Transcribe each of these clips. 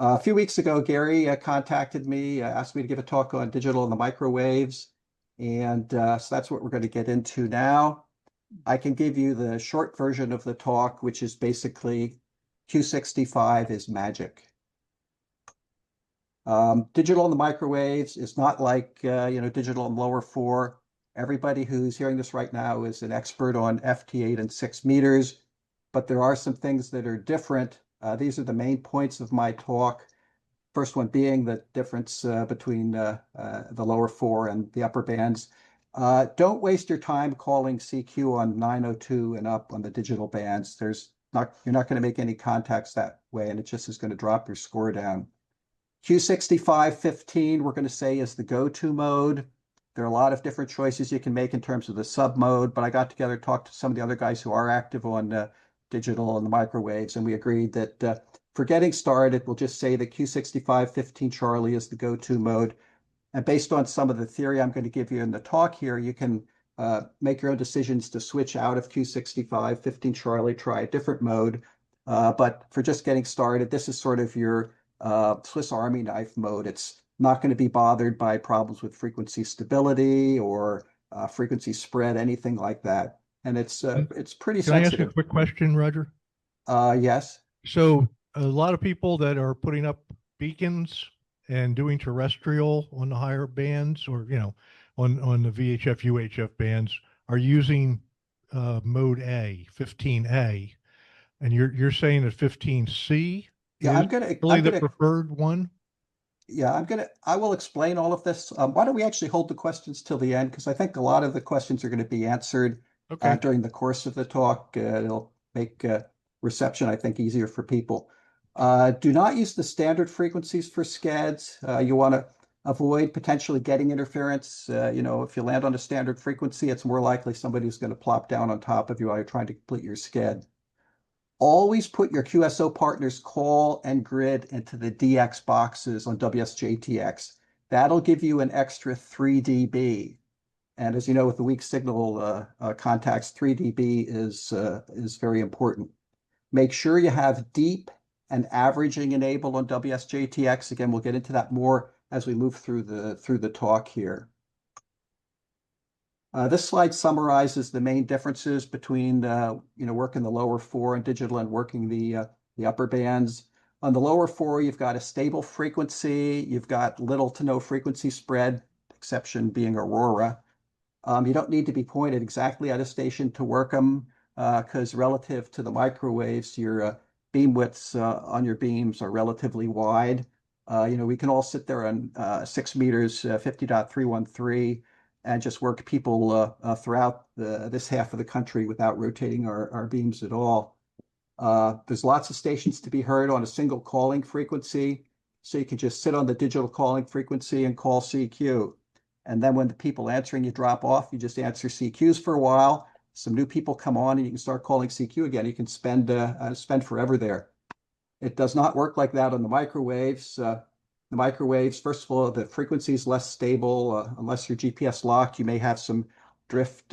A few weeks ago, Gary contacted me, asked me to give a talk on digital and the microwaves. And so that's what we're going to get into now. I can give you the short version of the talk, which is basically Q65 is magic. Digital and the microwaves is not like, digital and lower four. Everybody who's hearing this right now is an expert on FT8 and 6 meters, but there are some things that are different. These are the main points of my talk. First one being the difference between the lower four and the upper bands. Don't waste your time calling CQ on 902 and up on the digital bands. You're not going to make any contacts that way, and it just is going to drop your score down. Q65 15, we're going to say, is the go-to mode. There are a lot of different choices you can make in terms of the sub mode, but I got together, talked to some of the other guys who are active on digital and the microwaves, and we agreed that for getting started, we'll just say that Q65 15 Charlie is the go-to mode. And based on some of the theory I'm going to give you in the talk here, you can make your own decisions to switch out of Q65 15 Charlie, try a different mode. But for just getting started, this is sort of your Swiss Army knife mode. It's not going to be bothered by problems with frequency stability or frequency spread, anything like that. And it's pretty Can I ask you a sensitive. quick question, Roger? Yes. So a lot of people that are putting up beacons and doing terrestrial on the higher bands, or on the VHF UHF bands, are using mode A, 15A, and you're saying that 15C Yeah, is really the preferred one? I will explain all of this. Why don't we actually hold the questions till the end? Because I think a lot of the questions are going to be answered Okay. during the course of the talk. It'll make reception, I think, easier for people. Do not use the standard frequencies for SCADs. You want to avoid potentially getting interference. If you land on a standard frequency, it's more likely somebody's going to plop down on top of you while you're trying to complete your SCAD. Always put your QSO partner's call and grid into the DX boxes on WSJTX. That'll give you an extra 3 dB. And as you know, with the weak signal contacts, 3 dB is very important. Make sure you have deep and averaging enabled on WSJTX. Again, we'll get into that more as we move through the talk here. This slide summarizes the main differences between working the lower four and digital and working the upper bands. On the lower four, you've got a stable frequency. You've got little to no frequency spread, exception being Aurora. You don't need to be pointed exactly at a station to work them because relative to the microwaves, your beam widths on your beams are relatively wide. We can all sit there on 6 meters, 50.313, and just work people throughout this half of the country without rotating our beams at all. There's lots of stations to be heard on a single calling frequency, so you can just sit on the digital calling frequency and call CQ. And then when the people answering you drop off, you just answer CQs for a while. Some new people come on and you can start calling CQ again. You can spend forever there. It does not work like that on the microwaves. The microwaves, first of all, the frequency is less stable. Unless you're GPS locked, you may have some drift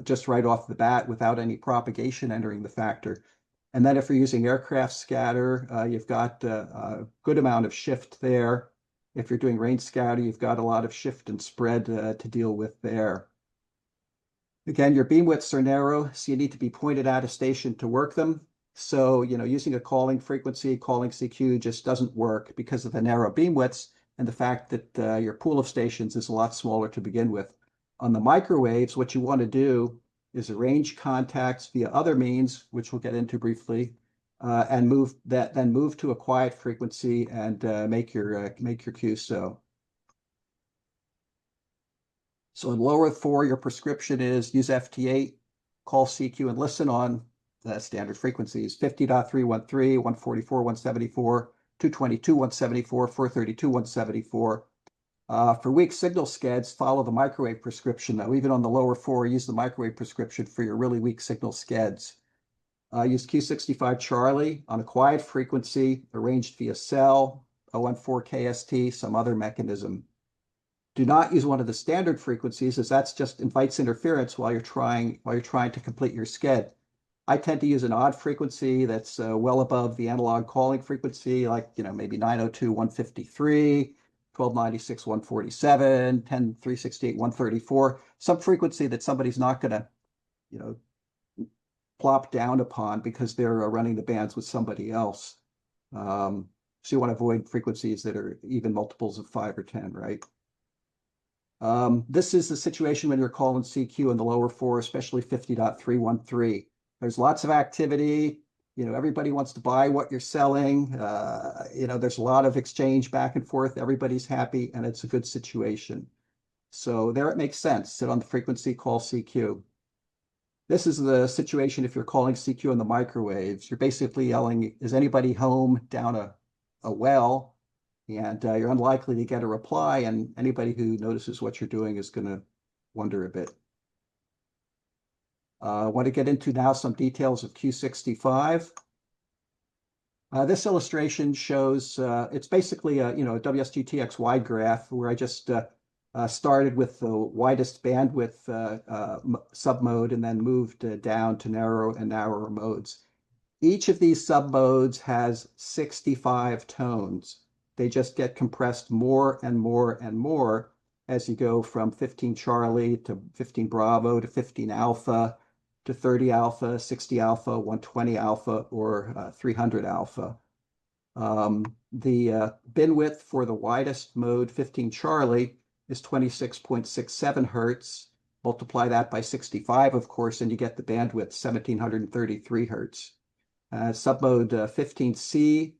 just right off the bat without any propagation entering the factor. And then if you're using aircraft scatter, you've got a good amount of shift there. If you're doing range scatter, you've got a lot of shift and spread to deal with there. Again, your beam widths are narrow, so you need to be pointed at a station to work them. So, using a calling frequency, calling CQ just doesn't work because of the narrow beam widths and the fact that your pool of stations is a lot smaller to begin with. On the microwaves, what you want to do is arrange contacts via other means, which we'll get into briefly, and move to a quiet frequency and make your QSO. So in lower four, your prescription is use FT8, call CQ, and listen on the standard frequencies: 50.313, 144, 174, 222, 174, 432, 174. For weak signal SCADs, follow the microwave prescription, though. Even on the lower four, use the microwave prescription for your really weak signal SCADs. Use Q65 Charlie on a quiet frequency, arranged via cell, OM4KST, some other mechanism. Do not use one of the standard frequencies, as that's just invites interference while you're trying to complete your SCAD. I tend to use an odd frequency that's well above the analog calling frequency, like, maybe 902, 153, 1296, 147, 10368, 134, some frequency that somebody's not going to, you know, plop down upon because they're running the bands with somebody else. So you want to avoid frequencies that are even multiples of 5 or 10, right? This is the situation when you're calling CQ in the lower four, especially 50.313. There's lots of activity. Everybody wants to buy what you're selling. There's a lot of exchange back and forth. Everybody's happy, and it's a good situation. So there it makes sense. Sit on the frequency, call CQ. This is the situation if you're calling CQ in the microwaves. You're basically yelling, is anybody home down a well? And you're unlikely to get a reply, and anybody who notices what you're doing is going to wonder a bit. I want to get into now some details of Q65. This illustration shows it's basically a WSGTX wide graph where I just started with the widest bandwidth submode and then moved down to narrow and narrower modes. Each of these submodes has 65 tones. They just get compressed more and more and more as you go from 15 Charlie to 15 Bravo to 15 Alpha to 30 Alpha, 60 Alpha, 120 Alpha, or 300 Alpha. The bin width for the widest mode, 15 Charlie, is 26.67 hertz. Multiply that by 65, of course, and you get the bandwidth, 1733 hertz. Submode 15C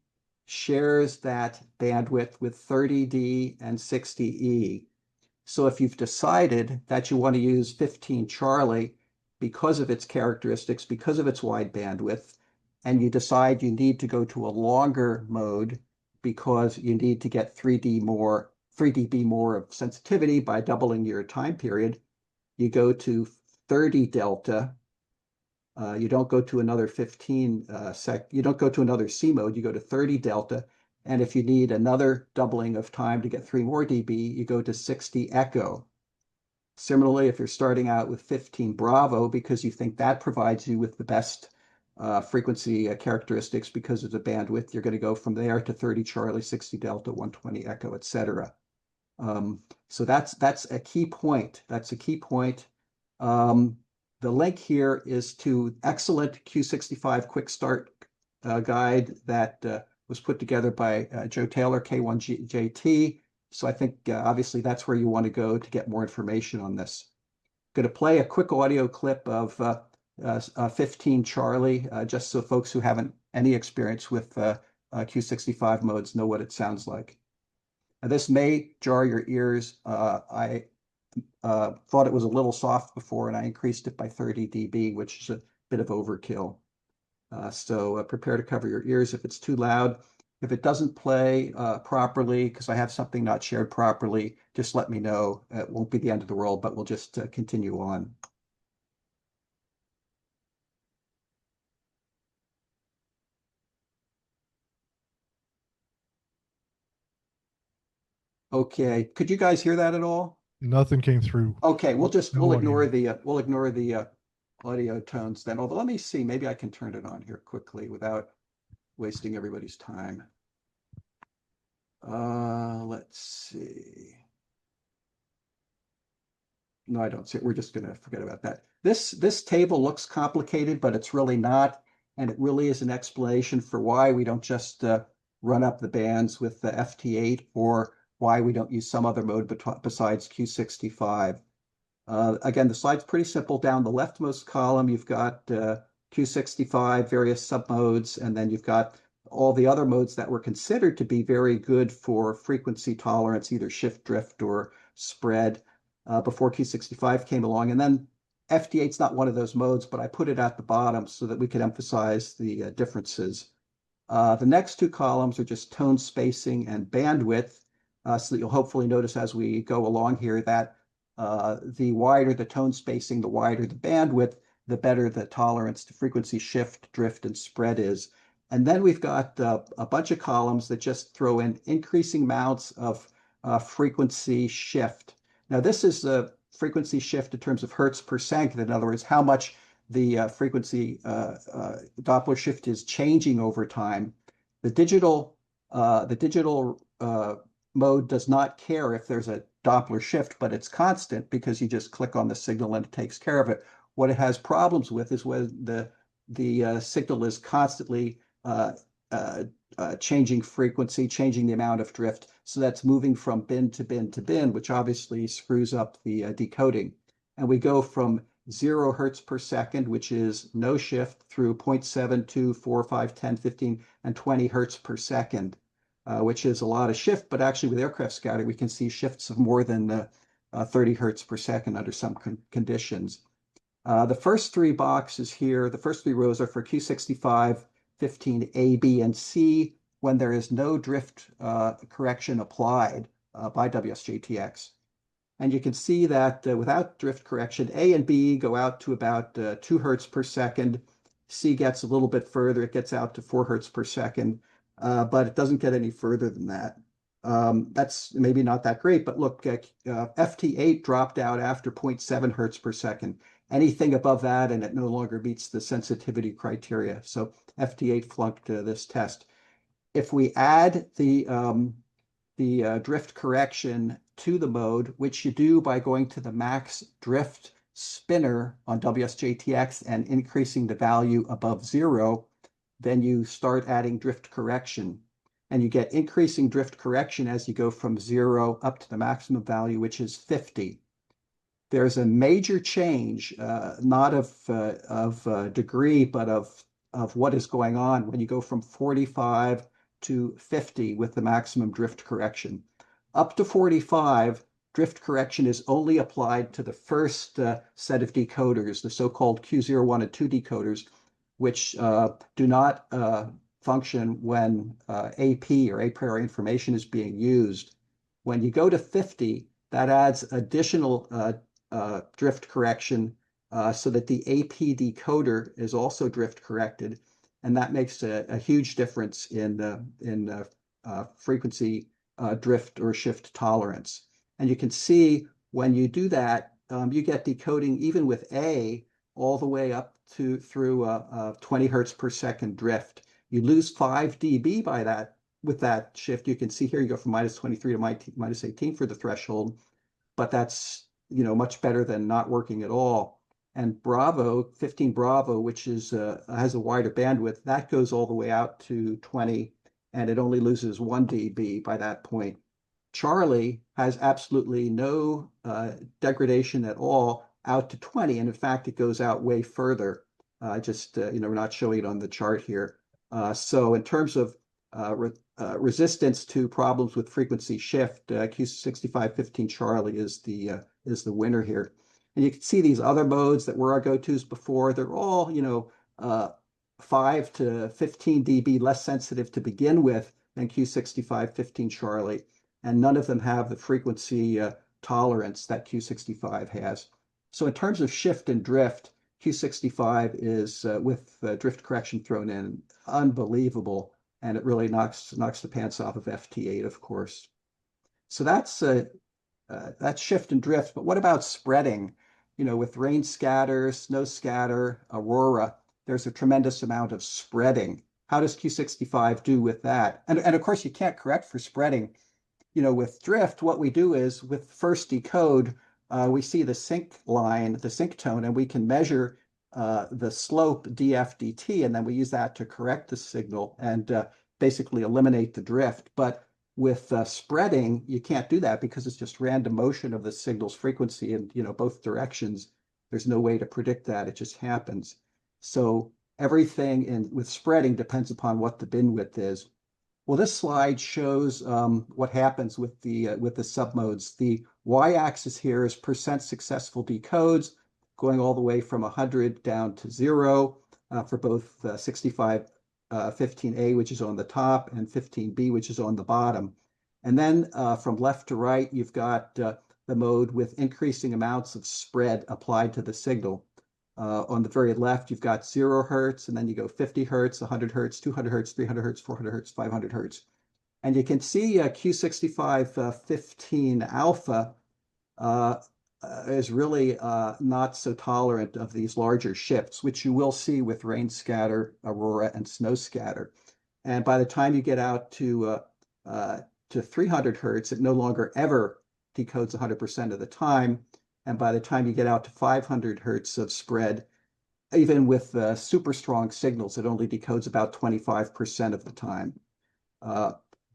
shares that bandwidth with 30D and 60E. So if you've decided that you want to use 15 Charlie because of its characteristics, because of its wide bandwidth, and you decide you need to go to a longer mode because you need to get 3 dB more of sensitivity by doubling your time period, you go to 30 delta. You don't go to another 15 you don't go to another C mode, you go to 30 delta. And if you need another doubling of time to get 3 more dB, you go to 60 echo. Similarly, if you're starting out with 15 Bravo because you think that provides you with the best frequency characteristics because of the bandwidth, you're going to go from there to 30 Charlie, 60 Delta, 120 Echo, etc. So that's a key point. That's a key point. The link here is to excellent Q65 quick start guide that was put together by Joe Taylor, K1JT. So I think obviously that's where you want to go to get more information on this. Going to play a quick audio clip of 15 Charlie, just so folks who haven't any experience with Q65 modes know what it sounds like. Now, this may jar your ears. I thought it was a little soft before, and I increased it by 30 dB, which is a bit of overkill. So prepare to cover your ears if it's too loud. If it doesn't play properly, because I have something not shared properly, just let me know. It won't be the end of the world, but we'll just continue on. Okay, could you guys hear that at all? Nothing came through. Okay, we'll No ignore audio. the audio tones then. Although let me see, maybe I can turn it on here quickly without wasting everybody's time. Let's see. No, I don't see it. We're just going to forget about that. This table looks complicated, but it's really not, and it really is an explanation for why we don't just run up the bands with the FT8 or why we don't use some other mode besides Q65. Again, the slide's pretty simple. Down the leftmost column, you've got Q65, various submodes, and then you've got all the other modes that were considered to be very good for frequency tolerance, either shift drift or spread, before Q65 came along. And then FT8's not one of those modes, but I put it at the bottom so that we could emphasize the differences. The next two columns are just tone spacing and bandwidth, so that you'll hopefully notice as we go along here that the wider the tone spacing, the wider the bandwidth, the better the tolerance to frequency shift, drift, and spread is. And then we've got a bunch of columns that just throw in increasing amounts of frequency shift. Now, this is the frequency shift in terms of hertz per second. In other words, how much the frequency Doppler shift is changing over time. The digital mode does not care if there's a Doppler shift, but it's constant because you just click on the signal and it takes care of it. What it has problems with is when the signal is constantly uh, changing frequency, changing the amount of drift. So that's moving from bin to bin to bin, which obviously screws up the decoding. And we go from 0 hertz per second, which is no shift, through 0 0.7, 2, 4, 5, 10, 15, and 20 hertz per second, which is a lot of shift. But actually, with aircraft scattering, we can see shifts of more than 30 hertz per second under some conditions. The first three boxes here, the first three rows are for Q65, 15A, B, and C when there is no drift correction applied by WSJTX. And you can see that without drift correction, A and B go out to about 2 hertz per second. C gets a little bit further. It gets out to 4 hertz per second, but it doesn't get any further than that. That's maybe not that great, but look, FT8 dropped out after 0.7 hertz per second. Anything above that, and it no longer meets the sensitivity criteria. So FT8 flunked this test. If we add the drift correction to the mode, which you do by going to the max drift spinner on WSJTX and increasing the value above 0, then you start adding drift correction. And you get increasing drift correction as you go from 0 up to the maximum value, which is 50. There's a major change, not of degree, but of what is going on when you go from 45 to 50 with the maximum drift correction. Up to 45, drift correction is only applied to the first set of decoders, the so-called Q01 and 2 decoders, which do not function when AP or a priori information is being used. When you go to 50, that adds additional drift correction so that the AP decoder is also drift corrected, and that makes a huge difference in frequency drift or shift tolerance. And you can see when you do that, you get decoding even with A all the way up to through 20 hertz per second drift. You lose 5 dB by that with that shift. You can see here you go from -23 to -18 for the threshold, but that's much better than not working at all. And Bravo, 15 Bravo, which is has a wider bandwidth, that goes all the way out to 20, and it only loses 1 dB by that point. Charlie has absolutely no degradation at all out to 20, and in fact, it goes out way further. We're not showing it on the chart here. So in terms of resistance to problems with frequency shift, Q65 15 Charlie is the winner here. And you can see these other modes that were our go-tos before. They're all 5 to 15 dB less sensitive to begin with than Q65 15 Charlie, and none of them have the frequency tolerance that Q65 has. So in terms of shift and drift, Q65 is, with drift correction thrown in, unbelievable, and it really knocks the pants off of FT8, of course. So that's shift and drift. But what about spreading? With rain scatter, snow scatter, aurora, there's a tremendous amount of spreading. How does Q65 do with that? And of course, you can't correct for spreading. With drift, what we do is with first decode, we see the sync line, the sync tone, and we can measure the slope df dt, and then we use that to correct the signal and basically eliminate the drift. But with spreading, you can't do that because it's just random motion of the signal's frequency in both directions. There's no way to predict that. It just happens. So everything with spreading depends upon what the bin width is. Well, this slide shows what happens with the submodes. The y-axis here is percent successful decodes, going all the way from 100 down to 0 for both 65 15A, which is on the top, and 15B, which is on the bottom. And then from left to right, you've got the mode with increasing amounts of spread applied to the signal. On the very left, you've got 0 hertz, and then you go 50 hertz, 100 hertz, 200 hertz, 300 hertz, 400 hertz, 500 hertz. And you can see Q65 15 alpha is really not so tolerant of these larger shifts, which you will see with rain scatter, aurora, and snow scatter. And by the time you get out to 300 hertz, it no longer ever decodes 100% of the time. And by the time you get out to 500 hertz of spread, even with super strong signals, it only decodes about 25% of the time.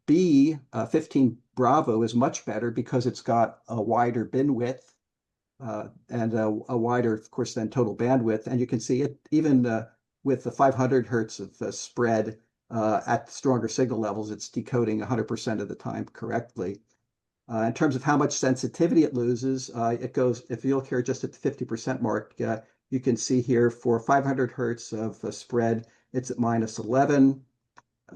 B, 15 Bravo is much better because it's got a wider bin width and a wider, of course, then total bandwidth. And you can see it even with the 500 hertz of spread at stronger signal levels, it's decoding 100% of the time correctly. In terms of how much sensitivity it loses, it goes, if you look here just at the 50% mark, you can see here for 500 hertz of spread, it's at minus 11.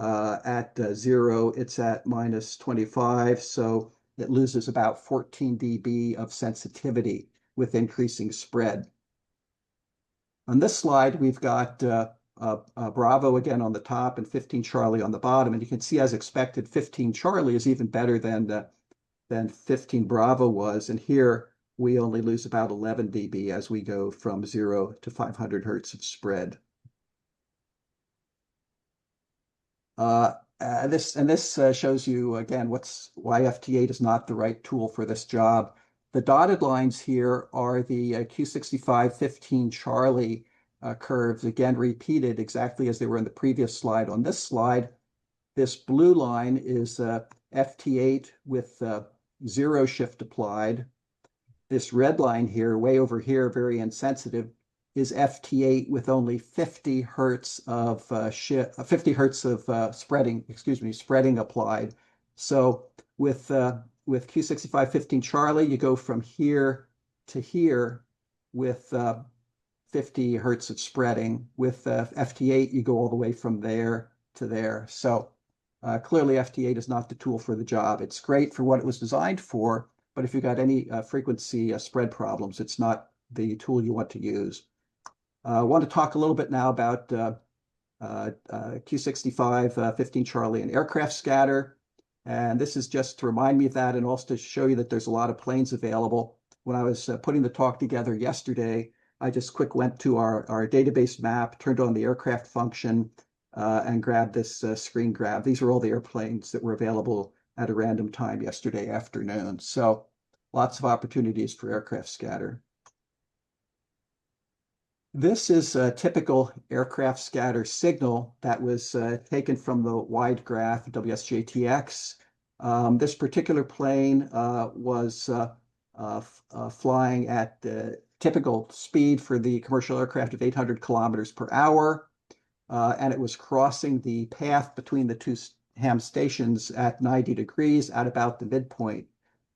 At 0, it's at minus 25. So it loses about 14 dB of sensitivity with increasing spread. On this slide, we've got Bravo again on the top and 15 Charlie on the bottom. And you can see, as expected, 15 Charlie is even better than 15 Bravo was. And here we only lose about 11 dB as we go from 0 to 500 hertz of spread. This shows you again why FT8 is not the right tool for this job. The dotted lines here are the Q65 15 Charlie curves, again repeated exactly as they were in the previous slide. On this slide, this blue line is FT8 with 0 shift applied. This red line here, way over here, very insensitive, is FT8 with only 50 hertz of spreading applied. So with Q65 15 Charlie, you go from here to here with 50 hertz of spreading. With FT8, you go all the way from there to there. So clearly, FT8 is not the tool for the job. It's great for what it was designed for, but if you've got any frequency spread problems, it's not the tool you want to use. I want to talk a little bit now about Q65 15 Charlie and aircraft scatter. And this is just to remind me of that and also to show you that there's a lot of planes available. When I was putting the talk together yesterday, I just went to our database map, turned on the aircraft function, and grabbed this screen grab. These are all the airplanes that were available at a random time yesterday afternoon. So lots of opportunities for aircraft scatter. This is a typical aircraft scatter signal that was taken from the wide graph WSJTX. This particular plane was flying at the typical speed for the commercial aircraft of 800 kilometers per hour. And it was crossing the path between the two ham stations at 90 degrees at about the midpoint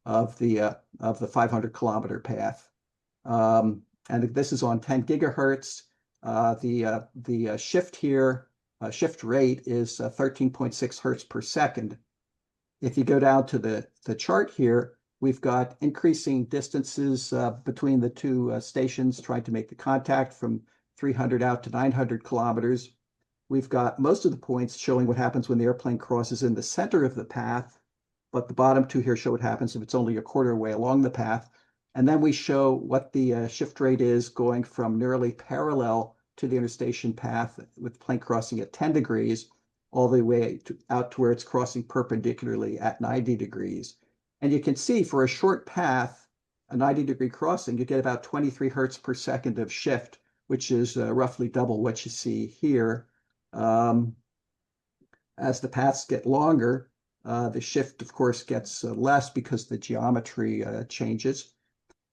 of the 500 kilometer path. And this is on 10 gigahertz. The shift here, shift rate is 13.6 hertz per second. If you go down to the chart here, we've got increasing distances between the two stations trying to make the contact from 300 out to 900 kilometers. We've got most of the points showing what happens when the airplane crosses in the center of the path, but the bottom two here show what happens if it's only a quarter way along the path. And then we show what the shift rate is going from nearly parallel to the interstation path with the plane crossing at 10 degrees all the way out to where it's crossing perpendicularly at 90 degrees. And you can see for a short path, a 90-degree crossing, you get about 23 hertz per second of shift, which is roughly double what you see here. As the paths get longer, the shift, of course, gets less because the geometry changes.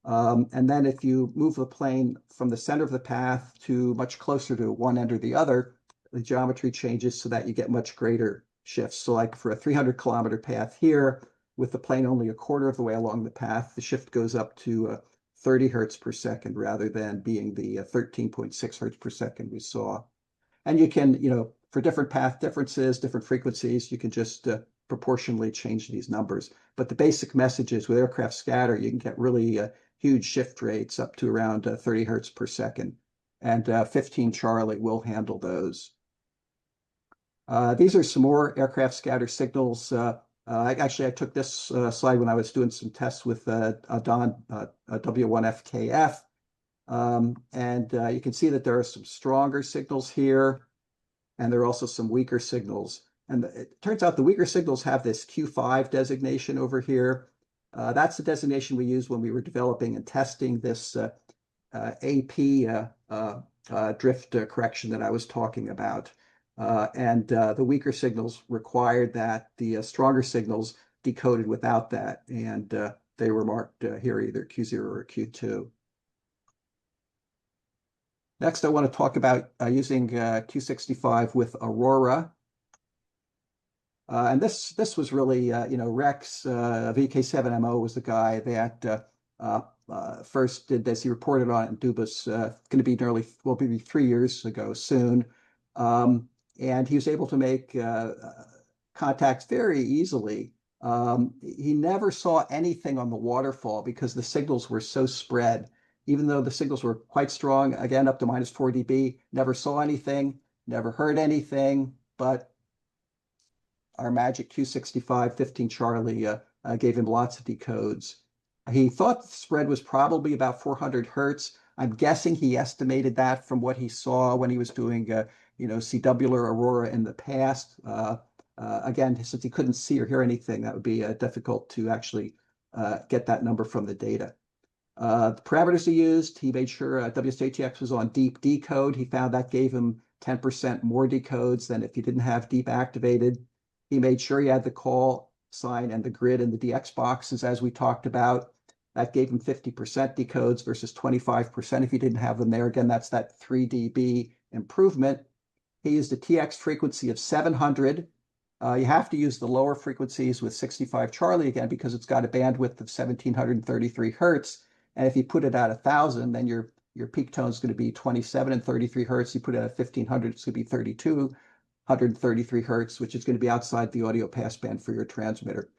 And then if you move the plane from the center of the path to much closer to one end or the other, the geometry changes so that you get much greater shifts. So like for a 300 kilometer path here, with the plane only a quarter of the way along the path, the shift goes up to 30 hertz per second rather than being the 13.6 hertz per second we saw. And you can, for different path differences, different frequencies, you can just proportionally change these numbers. But the basic message is with aircraft scatter, you can get really huge shift rates up to around 30 hertz per second. And 15 Charlie will handle those. These are some more aircraft scatter signals Actually, I took this slide when I was doing some tests with Don W1FKF. And you can see that there are some stronger signals here, and there are also some weaker signals. And it turns out the weaker signals have this Q5 designation over here. That's the designation we used when we were developing and testing this AP drift correction that I was talking about. And the weaker signals required that the stronger signals decoded without that. And they were marked here either Q0 or Q2. Next, I want to talk about using Q65 with Aurora. And this was really, Rex VK7MO was the guy that first did this. He reported on it in Dubas, going to be maybe 3 years ago soon. And he was able to make contacts very easily. He never saw anything on the waterfall because the signals were so spread. Even though the signals were quite strong, again, up to -4 dB, never saw anything, never heard anything, but our magic Q65 15 Charlie gave him lots of decodes. He thought the spread was probably about 400 hertz. I'm guessing he estimated that from what he saw when he was doing, CW or Aurora in the past. Again, since he couldn't see or hear anything, that would be difficult to actually get that number from the data. The parameters he used, he made sure WSJTX was on deep decode. He found that gave him 10% more decodes than if he didn't have deep activated. He made sure he had the call sign and the grid and the DX boxes, as we talked about. That gave him 50% decodes versus 25% if he didn't have them there. Again, that's that 3 dB improvement. He used a TX frequency of 700. You have to use the lower frequencies with 65 Charlie again because it's got a bandwidth of 1733 hertz. And if you put it at 1,000, then your peak tone is going to be 27 and 33 hertz. You put it at 1,500, it's going to be 3,233 hertz, which is going to be outside the audio passband for your transmitter.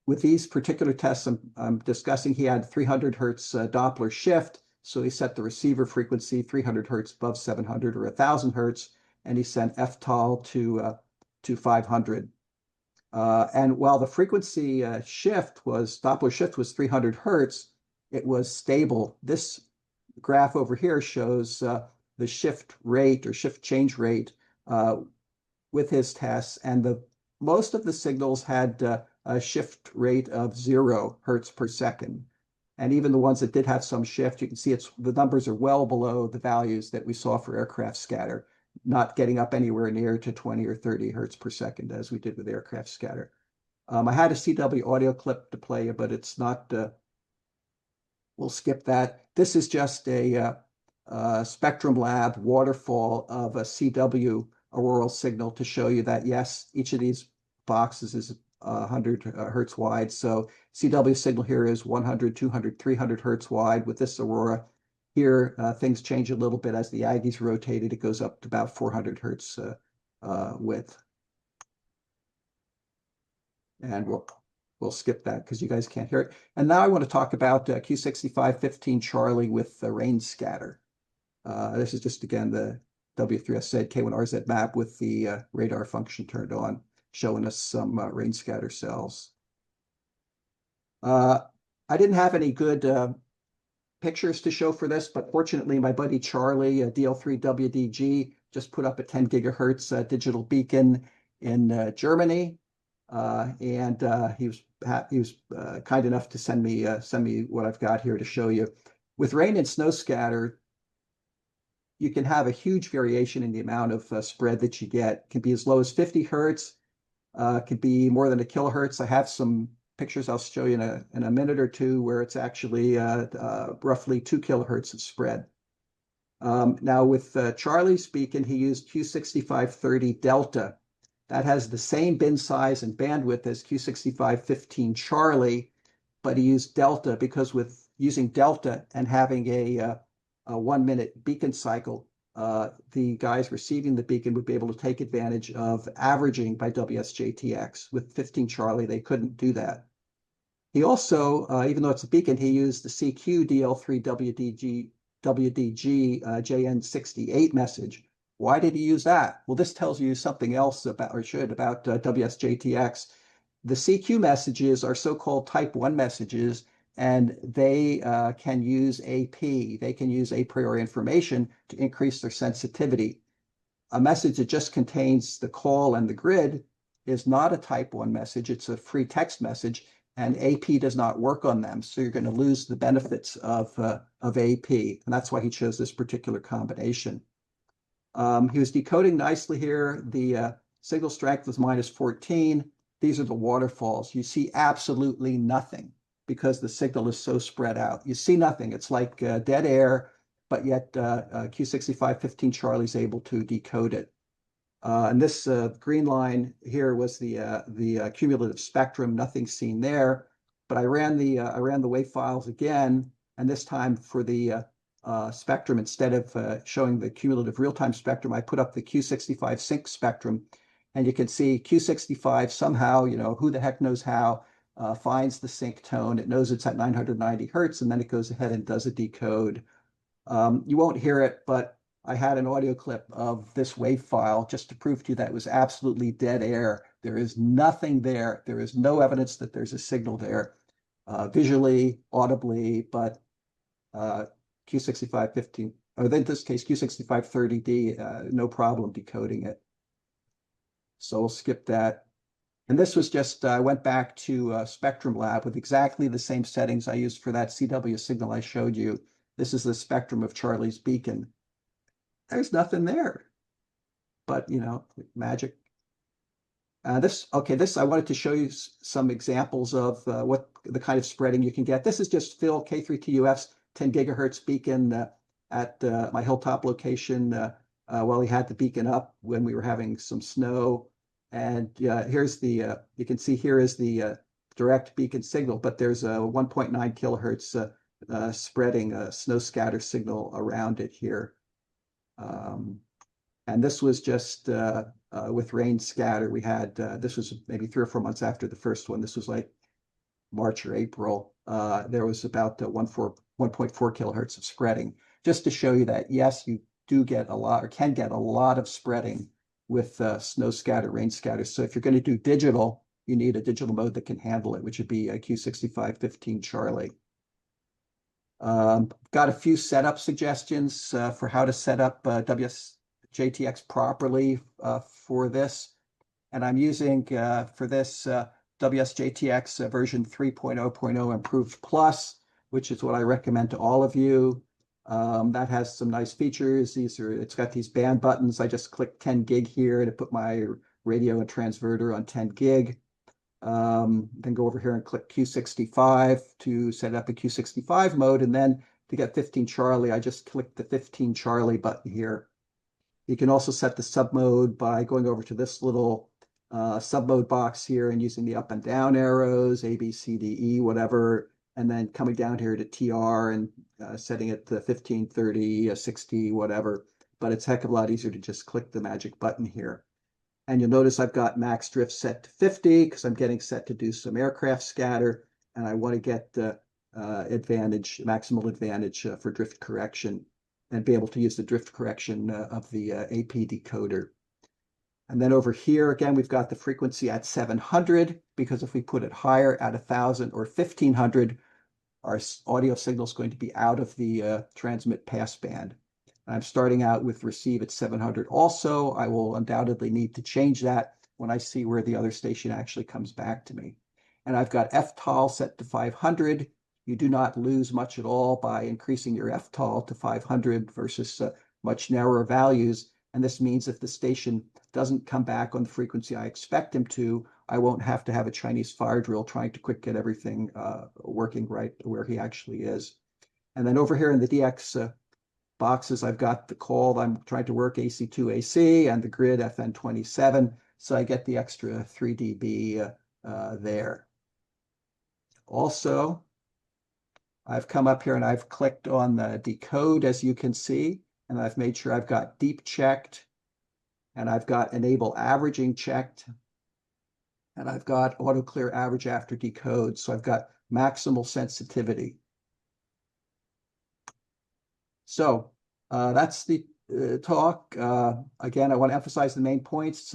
With these particular tests I'm discussing, he had 300 hertz Doppler shift. So he set the receiver frequency 300 hertz above 700 or 1,000 hertz, and he sent FTOL to 500. And while the frequency Doppler shift was 300 hertz, it was stable. This graph over here shows the shift rate or shift change rate with his tests, and most of the signals had a shift rate of 0 hertz per second. And even the ones that did have some shift, you can see the numbers are well below the values that we saw for aircraft scatter, not getting up anywhere near to 20 or 30 hertz per second as we did with aircraft scatter. I had a CW audio clip to play you, but it's not, we'll skip that. This is just a Spectrum Lab waterfall of a CW auroral signal to show you that, yes, each of these boxes is 100 hertz wide. So CW signal here is 100, 200, 300 hertz wide. With this aurora here, things change a little bit as the Aggies rotated. It goes up to about 400 hertz width. And we'll skip that because you guys can't hear it. And now I want to talk about Q65 15 Charlie with the rain scatter. This is just, again, the W3SZ K1RZ map with the radar function turned on, showing us some rain scatter cells. I didn't have any good pictures to show for this, but fortunately my buddy Charlie, DL3WDG, just put up a 10 gigahertz digital beacon in Germany. And he was kind enough to send me what I've got here to show you. With rain and snow scatter, you can have a huge variation in the amount of spread that you get. It can be as low as 50 hertz. Could be more than 1 kilohertz. I have some pictures I'll show you in a minute or two where it's actually roughly 2 kilohertz of spread. Now with Charlie's beacon, he used Q6530 Delta. That has the same bin size and bandwidth as Q65 15 Charlie, but he used Delta because with using Delta and having a 1 minute beacon cycle, the guys receiving the beacon would be able to take advantage of averaging by WSJTX. With 15 Charlie, they couldn't do that. He also, even though it's a beacon, he used the CQ DL3 WDG JN68 message. Why did he use that? Well, this tells you something else about WSJTX. The CQ messages are so-called type 1 messages, and they can use AP. They can use a priori information to increase their sensitivity. A message that just contains the call and the grid is not a type 1 message. It's a free text message, and AP does not work on them. So you're going to lose the benefits of AP. And that's why he chose this particular combination. He was decoding nicely here. The signal strength was -14. These are the waterfalls. You see absolutely nothing because the signal is so spread out. You see nothing. It's like dead air, but yet Q65 15 Charlie is able to decode it. And this green line here was the cumulative spectrum. Nothing seen there. But I ran the wave files again, and this time for the spectrum, instead of showing the cumulative real-time spectrum, I put up the Q65 sync spectrum, and you can see Q65 somehow, who the heck knows how, finds the sync tone. It knows it's at 990 hertz, and then it goes ahead and does a decode. You won't hear it, but I had an audio clip of this wave file just to prove to you that it was absolutely dead air. There is nothing there. There is no evidence that there's a signal there, visually, audibly, but Q65 15, or in this case, Q65 30D, no problem decoding it. So we'll skip that. And this was just, I went back to Spectrum Lab with exactly the same settings I used for that CW signal I showed you. This is the spectrum of Charlie's beacon. There's nothing there, but magic. This I wanted to show you some examples of what the kind of spreading you can get. This is just Phil K3TUF's 10 gigahertz beacon at my Hilltop location while he had the beacon up when we were having some snow. And here's the, you can see here is the direct beacon signal, but there's a 1.9 kilohertz spreading a snow scatter signal around it here. And this was just with rain scatter. We had, this was maybe 3 or 4 months after the first one. This was like March or April. There was about 1.4 kilohertz of spreading, just to show you that, yes, you do get a lot, or can get a lot of spreading with snow scatter, rain scatter. So if you're going to do digital, you need a digital mode that can handle it, which would be a Q65 15 Charlie. Got a few setup suggestions for how to set up WSJTX properly for this. And I'm using for this WSJTX version 3.0.0 Improved Plus, which is what I recommend to all of you. That has some nice features. It's got these band buttons. I just click 10 gig here to put my radio and transverter on 10 gig. Then go over here and click Q65 to set up a Q65 mode. And then to get 15 Charlie, I just click the 15 Charlie button here. You can also set the sub mode by going over to this little sub mode box here and using the up and down arrows, A, B, C, D, E, whatever, and then coming down here to TR and setting it to 15, 30, 60, whatever. But it's a heck of a lot easier to just click the magic button here. And you'll notice I've got max drift set to 50 because I'm getting set to do some aircraft scatter, and I want to get the maximal advantage for drift correction and be able to use the drift correction of the AP decoder. And then over here, again, we've got the frequency at 700, because if we put it higher at 1,000 or 1,500, our audio signal is going to be out of the transmit passband. I'm starting out with receive at 700 also. I will undoubtedly need to change that when I see where the other station actually comes back to me. And I've got FTOL set to 500. You do not lose much at all by increasing your FTOL to 500 versus much narrower values. And this means if the station doesn't come back on the frequency I expect him to, I won't have to have a Chinese fire drill trying to quick get everything working right where he actually is. And then over here in the DX boxes, I've got the call I'm trying to work AC2 AC and the grid FN27. So I get the extra 3 dB there. Also, I've come up here and I've clicked on the decode, as you can see, and I've made sure I've got deep checked, and I've got enable averaging checked, and I've got auto clear average after decode. So I've got maximal sensitivity. So that's the talk. Again, I want to emphasize the main points.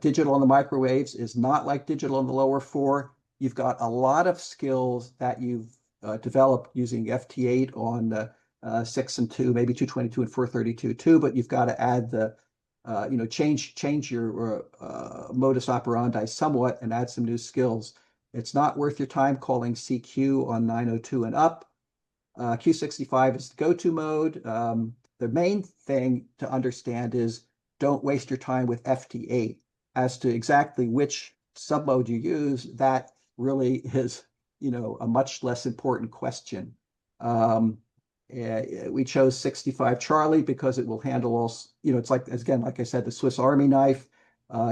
Digital on the microwaves is not like digital on the lower four. You've got a lot of skills that you've developed using FT8 on 6 and 2, maybe 222 and 432 too, but you've got to add the, change your modus operandi somewhat and add some new skills. It's not worth your time calling CQ on 902 and up. Q65 is the go-to mode. The main thing to understand is don't waste your time with FT8. As to exactly which submode you use, that really is, a much less important question. We chose 65 Charlie because it will handle all, it's like, again, like I said, the Swiss Army knife.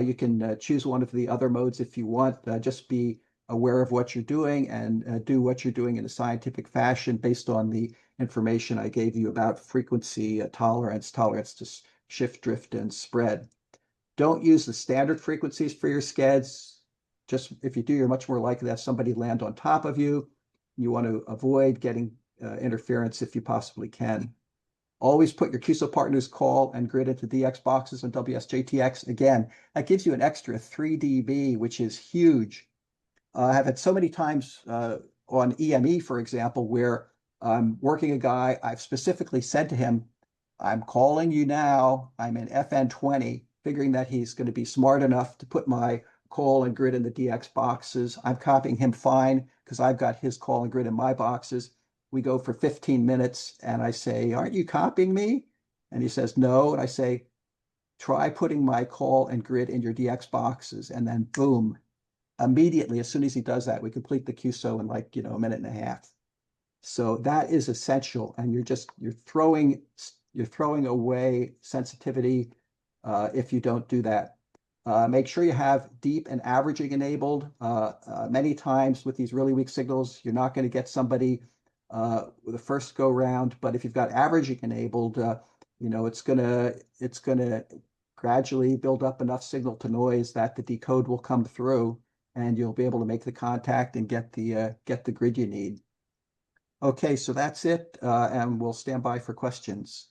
You can choose one of the other modes if you want. Just be aware of what you're doing and do what you're doing in a scientific fashion based on the information I gave you about frequency tolerance to shift, drift, and spread. Don't use the standard frequencies for your skeds. Just if you do, you're much more likely to have somebody land on top of you. You want to avoid getting interference if you possibly can. Always put your QSO partner's call and grid into DX boxes on WSJTX. Again, that gives you an extra 3 dB, which is huge. I've had so many times on EME, for example, where I'm working a guy, I've specifically said to him, I'm calling you now, I'm in FN20, figuring that he's going to be smart enough to put my call and grid in the DX boxes. I'm copying him fine because I've got his call and grid in my boxes. We go for 15 minutes and I say, aren't you copying me? And he says, no. And I say, try putting my call and grid in your DX boxes. And then boom, immediately, as soon as he does that, we complete the QSO in like, a minute and a half. So that is essential. And you're throwing away sensitivity if you don't do that. Make sure you have deep and averaging enabled. Many times with these really weak signals, you're not going to get somebody with the first go round, but if you've got averaging enabled, it's gonna gradually build up enough signal to noise that the decode will come through, and you'll be able to make the contact and get the grid you need. Okay, so that's it, and we'll stand by for questions.